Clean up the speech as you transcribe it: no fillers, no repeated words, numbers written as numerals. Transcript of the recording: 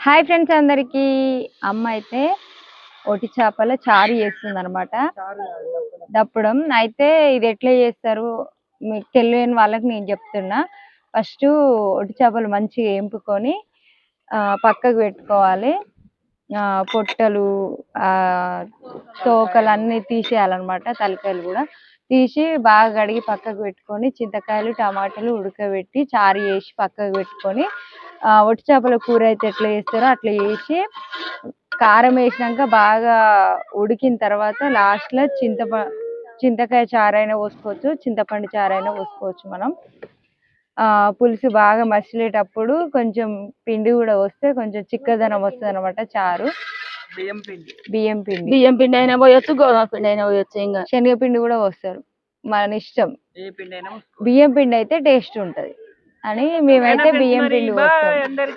Hi friends అందరికి అమ్మ అయితే ఒట్టి చేపల చారు చేస్తుంది అనమాట. దప్పడం అయితే ఇది ఎట్లా చేస్తారు మీకు తెలియని వాళ్ళకి నేను చెప్తున్నా. ఫస్ట్ ఒట్టి చేపలు మంచిగా ఎంపుకొని పక్కకు పెట్టుకోవాలి. పొట్టలు తోకలు అన్నీ తీసేయాలన్నమాట. తలకాయలు కూడా తీసి బాగా కడిగి పక్కకు పెట్టుకొని చింతకాయలు టమాటాలు ఉడకబెట్టి చారు చేసి పక్కకు పెట్టుకొని ఒట్టి చేపల కూర అయితే ఎట్లా చేస్తారో అట్లా చేసి కారం వేసినాక బాగా ఉడికిన తర్వాత లాస్ట్లో చింతకాయ చారైనా పోసుకోవచ్చు, చింతపండు చారైనా పోసుకోవచ్చు. మనం పులుసు బాగా మసిలేటప్పుడు కొంచెం పిండి కూడా వస్తే కొంచెం చిక్కదనం వస్తుంది అనమాట. చారు బియ్యం పిండి అయినా పోయొచ్చు, గోధుమ పిండి అయినా పోయొచ్చు, ఇంకా శనగపిండి కూడా పోస్తారు, మన ఇష్టం. బియ్యం పిండి అయితే టేస్ట్ ఉంటది అని మేమైతే బియ్యం పిండి పోస్తాం.